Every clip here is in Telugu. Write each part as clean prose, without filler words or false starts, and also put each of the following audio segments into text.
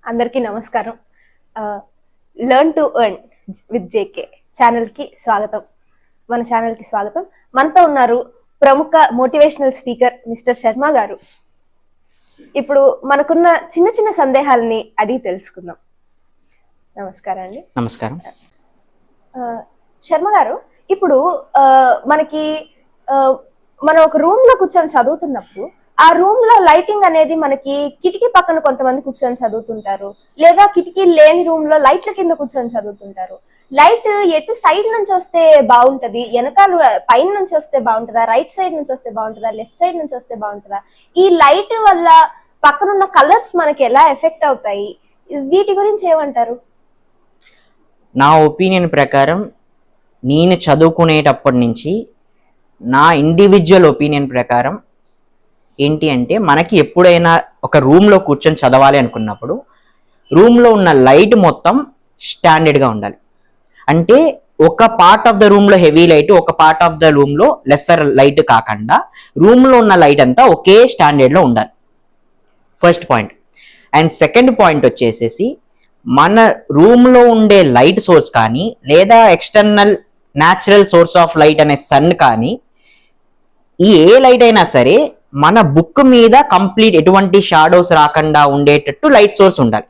అందరికీ నమస్కారం. Learn to earn with JK ఛానల్కి స్వాగతం. మన ఛానల్కి స్వాగతం. మనతో ఉన్నారు ప్రముఖ మోటివేషనల్ స్పీకర్ మిస్టర్ శర్మ గారు. ఇప్పుడు మనకున్న చిన్న చిన్న సందేహాలని అడిగి తెలుసుకుందాం. నమస్కారం అండి. నమస్కారం. శర్మ గారు, ఇప్పుడు మనకి మనం ఒక రూమ్ లో కూర్చొని చదువుతున్నప్పుడు ఆ రూమ్ లో లైటింగ్ అనేది మనకి కిటికీ పక్కన కొంతమంది కూర్చొని చదువుతుంటారు, లేదా కిటికీ లేని రూమ్ లో లైట్ల కింద కూర్చొని చదువుతుంటారు. లైట్ ఎటు సైడ్ నుంచి వస్తే బాగుంటది, వెనకాల పైన నుంచి వస్తే బాగుంటుందా, రైట్ సైడ్ నుంచి వస్తే బాగుంటుందా, లెఫ్ట్ సైడ్ నుంచి వస్తే బాగుంటుందా? ఈ లైట్ వల్ల పక్కనున్న కలర్స్ మనకి ఎలా ఎఫెక్ట్ అవుతాయి, వీటి గురించి ఏమంటారు? నా ఒపీనియన్ ప్రకారం నేను చదువుకునేటప్పటి నుంచి నా ఇండివిజువల్ ఒపీనియన్ ప్రకారం ఏంటి అంటే, మనకి ఎప్పుడైనా ఒక రూమ్లో కూర్చొని చదవాలి అనుకున్నప్పుడు రూమ్లో ఉన్న లైట్ మొత్తం స్టాండర్డ్గా ఉండాలి. అంటే ఒక పార్ట్ ఆఫ్ ద రూమ్లో హెవీ లైట్, ఒక పార్ట్ ఆఫ్ ద రూమ్లో లెస్సర్ లైట్ కాకుండా రూమ్లో ఉన్న లైట్ అంతా ఒకే స్టాండర్డ్లో ఉండాలి. First point. And second point వచ్చేసేసి, మన రూమ్లో ఉండే లైట్ సోర్స్ కానీ లేదా external natural source of light అనే సన్ కానీ ఏ లైట్ అయినా సరే మన బుక్ మీద కంప్లీట్ ఎటువంటి షాడోస్ రాకుండా ఉండేటట్టు లైట్ సోర్స్ ఉండాలి.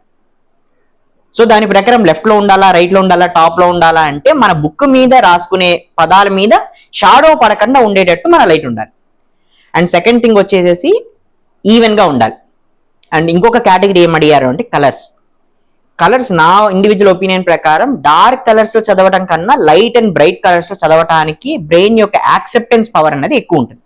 సో దాని ప్రకారం లెఫ్ట్లో ఉండాలా, రైట్లో ఉండాలా, టాప్లో ఉండాలా అంటే మన బుక్ మీద రాసుకునే పదాల మీద షాడో పడకుండా ఉండేటట్టు మన లైట్ ఉండాలి. అండ్ సెకండ్ థింగ్ వచ్చేసేసి ఈవెన్గా ఉండాలి. అండ్ ఇంకొక కేటగిరీ ఏం అడిగారు అంటే కలర్స్. నా ఇండివిజువల్ ఒపీనియన్ ప్రకారం డార్క్ కలర్స్ లో చదవడం కన్నా లైట్ అండ్ బ్రైట్ కలర్స్ లో చదవటానికి బ్రెయిన్ యొక్క యాక్సెప్టెన్స్ పవర్ అనేది ఎక్కువ ఉంటుంది.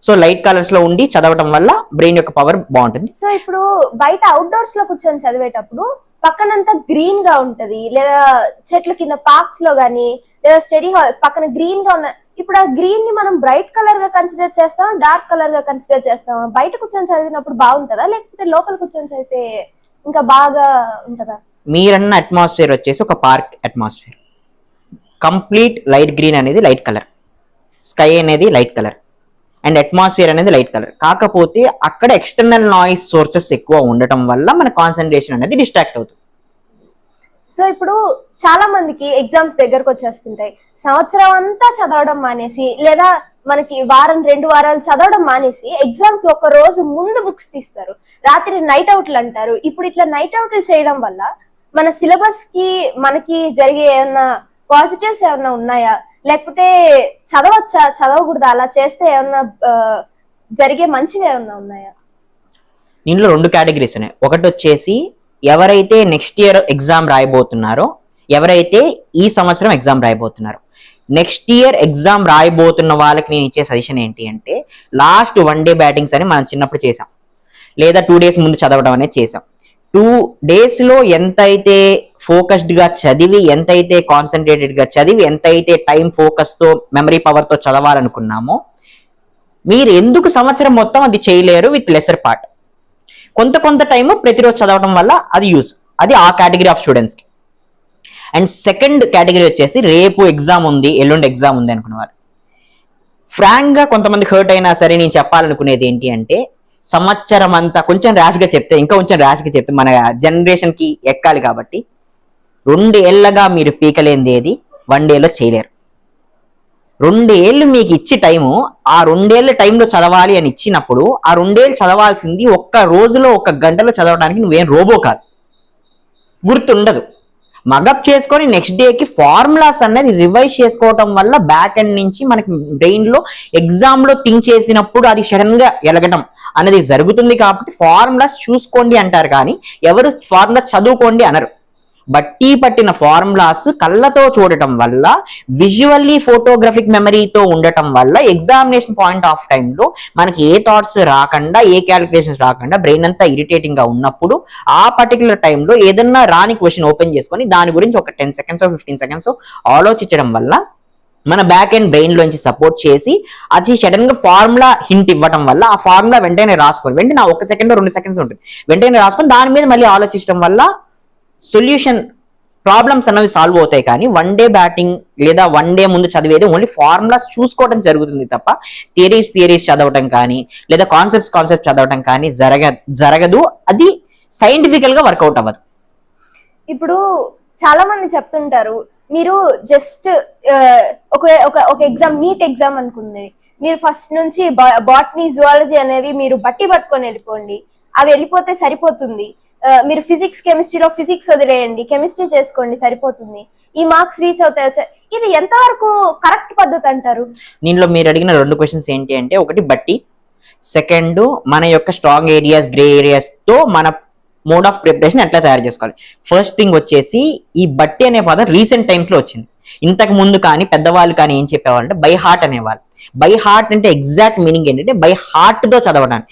సో లైట్ కలర్స్ లో ఉండి చదవటం వల్ల బ్రెయిన్ యొక్క పవర్ బాగుంటుంది. సో ఇప్పుడు బయట అవుట్డోర్స్ లో కూర్చొని చదివేటప్పుడు పక్కనంతా గ్రీన్ గా ఉంటది, లేదా చెట్ల కింద పార్క్స్ లో గానీ లేదా స్టడీ హాల్ పక్కన గ్రీన్ గా ఉన్న, ఇప్పుడు ఆ గ్రీన్ ని మనం బ్రైట్ కలర్ గా కన్సిడర్ చేస్తాం, డార్క్ కలర్ గా కన్సిడర్ చేస్తాం. బయట కూర్చొని చదివినప్పుడు బాగుంటుందా, లేకపోతే లోపల కూర్చొని చదివితే ఇంకా బాగా ఉంటుందా? మీరన్న అట్మాస్ఫియర్ వచ్చేసి ఒక park atmosphere. Complete light green అనేది లైట్ కలర్, స్కై అనేది లైట్ కలర్, అండ్ అట్మాస్ఫియర్ అనేది లైట్ కలర్. కాకపోతే అక్కడ ఎక్స్టర్నల్ నాయిస్ సోర్సెస్ ఎక్కువ ఉండటం వల్ల మన కాన్సన్ట్రేషన్ అనేది డిస్ట్రాక్ట్ అవుతుంది. సో ఇప్పుడు చాలా మందికి ఎగ్జామ్స్ దగ్గరకు వచ్చేస్తుంటాయి. సంవత్సరం అంతా చదవడం మానేసి, లేదా మనకి వారం 2 వారాలు చదవడం మానేసి ఎగ్జామ్ కి ఒక రోజు ముందు బుక్స్ తీస్తారు, రాత్రి నైట్ అవుట్లు అంటారు. ఇప్పుడు ఇట్లా నైట్ అవుట్లు చేయడం వల్ల మన సిలబస్ కి మనకి జరిగే ఏమన్నా పాజిటివ్స్ ఏమన్నా ఉన్నాయా, లేకపోతే చదవచ్చా, చదవకూడదా, అలా చేస్తే ఏమన్నా జరిగే మంచివి ఏమన్నా ఉన్నాయా? దీనిలో 2 కేటగిరీస్ ఉన్నాయి. ఒకటి వచ్చేసి ఎవరైతే నెక్స్ట్ ఇయర్ ఎగ్జామ్ రాయబోతున్నారో, ఎవరైతే ఈ సంవత్సరం ఎగ్జామ్ రాయబోతున్నారో, నెక్స్ట్ ఇయర్ ఎగ్జామ్ రాయబోతున్న వాళ్ళకి నేను ఇచ్చే సజెషన్ ఏంటి అంటే, లాస్ట్ 1 డే బ్యాటింగ్స్ అని మనం చిన్నప్పుడు చేసాం, లేదా 2 days ముందు చదవడం అనేది చేసాం. 2 days లో ఎంతైతే ఫోకస్డ్ గా చదివి, ఎంతైతే కాన్సన్ట్రేటెడ్ గా చదివి, ఎంతైతే టైం ఫోకస్ తో మెమరీ పవర్ తో చదవాలనుకున్నామో, మీరు ఎందుకు సంవత్సరం మొత్తం అది చేయలేరు విత్ లెసర్ పార్ట్. కొంత టైం ప్రతిరోజు చదవడం వల్ల అది యూస్, అది ఆ కేటగిరీ ఆఫ్ స్టూడెంట్స్ కి. అండ్ సెకండ్ కేటగిరీ వచ్చేసి రేపు ఎగ్జామ్ ఉంది, ఎల్లుండి ఎగ్జామ్ ఉంది అనుకునేవారు. ఫ్రాంక్ గా కొంతమంది హర్ట్ అయినా సరే నేను చెప్పాలనుకునేది ఏంటి అంటే, సంవత్సరం అంతా కొంచెం ర్యాష్ గా చెప్తే, ఇంకా కొంచెం ర్యాష్ గా చెప్తే మన జనరేషన్ కి ఎక్కాలి. కాబట్టి 2 ఏళ్ళగా మీరు పీకలేంది ఏది 1 డేలో చేయలేరు. 2 ఏళ్ళు మీకు ఇచ్చి టైము, ఆ 2 ఏళ్ళ టైంలో చదవాలి అని ఇచ్చినప్పుడు ఆ 2 ఏళ్ళు చదవాల్సింది ఒక్క రోజులో 1 గంటలో చదవడానికి నువ్వేం రోబో కాదు, గుర్తుండదు. మగప్ చేసుకొని నెక్స్ట్ డేకి ఫార్ములాస్ అనేది రివైజ్ చేసుకోవటం వల్ల బ్యాక్ ఎండ్ నుంచి మనకి బ్రెయిన్ లో ఎగ్జామ్ లో థింక్ చేసినప్పుడు అది సడన్ గా ఎలగటం అనేది జరుగుతుంది. కాబట్టి ఫార్ములాస్ చూసుకోండి అంటారు, కానీ ఎవరు ఫార్ములాస్ చదువుకోండి అనరు. బట్టి పట్టిన ఫార్ములాస్ కళ్ళతో చూడటం వల్ల, విజువల్లీ ఫోటోగ్రఫిక్ మెమరీతో ఉండటం వల్ల ఎగ్జామినేషన్ పాయింట్ ఆఫ్ టైంలో మనకి ఏ థాట్స్ రాకుండా, ఏ క్యాలిక్యులేషన్స్ రాకుండా బ్రెయిన్ అంతా ఇరిటేటింగ్ గా ఉన్నప్పుడు ఆ పర్టికులర్ టైంలో ఏదన్నా రాని క్వశ్చన్ ఓపెన్ చేసుకొని దాని గురించి ఒక 10 seconds 15 seconds ఆలోచించడం వల్ల మన బ్యాక్ అండ్ బ్రెయిన్ లోంచి సపోర్ట్ చేసి అది సడన్ గా ఫార్ములా హింట్ ఇవ్వడం వల్ల ఆ ఫార్ములా వెంటనే రాసుకొని, వెంటనే 1 second 2 seconds ఉంటుంది, వెంటనే రాసుకొని దాని మీద మళ్ళీ ఆలోచించడం వల్ల సొల్యూషన్ ప్రాబ్లమ్స్ అనేవి సాల్వ్ అవుతాయి. కానీ 1 డే బ్యాటింగ్ లేదా 1 డే ముందు చదివేది ఓన్లీ ఫార్ములాస్ చూసుకోవడం జరుగుతుంది తప్ప థియరీస్ చదవటం కానీ లేదా కాన్సెప్ట్స్ చదవటం కానీ జరగదు. అది సైంటిఫికల్ గా వర్కౌట్ అవ్వదు. ఇప్పుడు చాలా మంది చెప్తుంటారు, మీరు జస్ట్ ఒక ఒక ఒక ఎగ్జామ్, నీట్ ఎగ్జామ్ అనుకుంది, మీరు ఫస్ట్ నుంచి బాటనీ జువాలజీ అనేవి మీరు బట్టి పట్టుకొని వెళ్ళిపోండి, అవి వెళ్ళిపోతే సరిపోతుంది. మీరు ఫిజిక్స్ కెమిస్ట్రీలో ఫిజిక్స్ వదిలేయండి, కెమిస్ట్రీ చేసుకోండి, సరిపోతుంది, ఈ మార్క్స్ రీచ్ అవుతాయి. ఇది ఎంతవరకు కరెక్ట్ పద్ధతి అంటారు? దీనిలో మీరు అడిగిన 2 క్వశ్చన్స్ ఏంటి అంటే, ఒకటి బట్టి, సెకండ్ మన యొక్క స్ట్రాంగ్ ఏరియాస్, గ్రే ఏరియాస్ తో మన మోడ్ ఆఫ్ ప్రిపరేషన్ ఎట్లా తయారు చేసుకోవాలి. ఫస్ట్ థింగ్ వచ్చేసి ఈ బట్టి అనే పదం రీసెంట్ టైమ్స్ లో వచ్చింది. ఇంతకు ముందు కానీ పెద్దవాళ్ళు కానీ ఏం చెప్పేవాళ్ళు అంటే బై హార్ట్ అనేవాళ్ళు. బై హార్ట్ అంటే ఎగ్జాక్ట్ మీనింగ్ ఏంటంటే బై హార్ట్ తో చదవడానికి,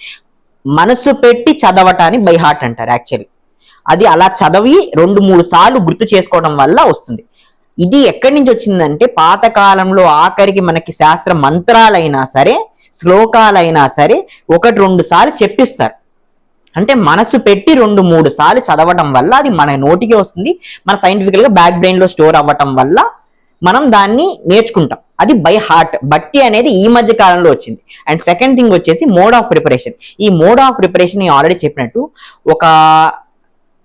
మనసు పెట్టి చదవటాన్ని బై హార్ట్ అంటారు యాక్చువల్లీ. అది అలా చదివి 2-3 సార్లు గుర్తు చేసుకోవడం వల్ల వస్తుంది. ఇది ఎక్కడి నుంచి వచ్చిందంటే పాతకాలంలో ఆఖరికి మనకి శాస్త్ర మంత్రాలైనా సరే, శ్లోకాలైనా సరే 1-2 సార్లు చెప్పిస్తారు. అంటే మనసు పెట్టి 2-3 సార్లు చదవటం వల్ల అది మన నోటికి వస్తుంది. మన సైంటిఫికల్ గా బ్యాక్ బ్రెయిన్ లో స్టోర్ అవ్వటం వల్ల మనం దాన్ని నేర్చుకుంటాం. అది బై హార్ట్. బట్టి అనేది ఈ మధ్య కాలంలో వచ్చింది. అండ్ సెకండ్ థింగ్ వచ్చేసి మోడ్ ఆఫ్ ప్రిపరేషన్. ఈ మోడ్ ఆఫ్ ప్రిపరేషన్ ఆల్రెడీ చెప్పినట్టు, ఒక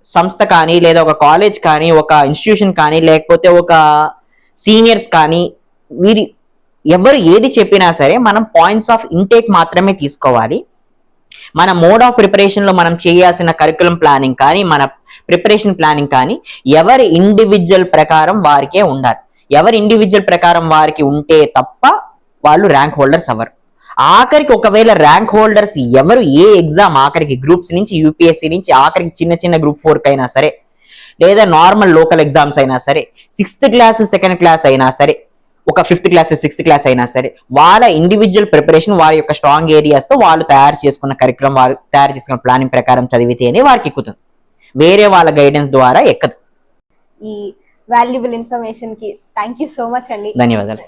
సంస్థ కానీ, లేదా ఒక కాలేజ్ కానీ, ఒక ఇన్స్టిట్యూషన్ కానీ, లేకపోతే ఒక సీనియర్స్ కానీ, వీరి ఎవరు ఏది చెప్పినా సరే మనం పాయింట్స్ ఆఫ్ ఇంటేక్ మాత్రమే తీసుకోవాలి. మన మోడ్ ఆఫ్ ప్రిపరేషన్ లో మనం చేయాల్సిన కరికులం ప్లానింగ్ కానీ, మన ప్రిపరేషన్ ప్లానింగ్ కానీ ఎవరి ఇండివిజువల్ ప్రకారం వారికే ఉండాలి. ఎవరి ఇండివిజువల్ ప్రకారం వారికి ఉంటే తప్ప వాళ్ళు ర్యాంక్ హోల్డర్స్ అవ్వరు. ఆఖరికి ఒకవేళ ర్యాంక్ హోల్డర్స్ ఎవరు ఏ ఎగ్జామ్, ఆఖరికి గ్రూప్స్ నుంచి, యూపీఎస్సీ నుంచి, ఆఖరికి చిన్న గ్రూప్ 4 అయినా సరే, లేదా నార్మల్ లోకల్ ఎగ్జామ్స్ అయినా సరే, 6th క్లాస్ 2nd క్లాస్ అయినా సరే, ఒక 5th క్లాస్ 6th క్లాస్ అయినా సరే, వాళ్ళ ఇండివిజువల్ ప్రిపరేషన్, వారి యొక్క స్ట్రాంగ్ ఏరియాస్ తో వాళ్ళు తయారు చేసుకున్న కరికులం, వారు తయారు చేసుకున్న ప్లానింగ్ ప్రకారం చదివితేనే వారికి ఎక్కుతుంది. వేరే వాళ్ళ గైడెన్స్ ద్వారా ఎక్కదు. ఈ వాల్యుబుల్ ఇన్ఫర్మేషన్ కి థ్యాంక్ యూ సో మచ్ అండి. ధన్యవాదాలు.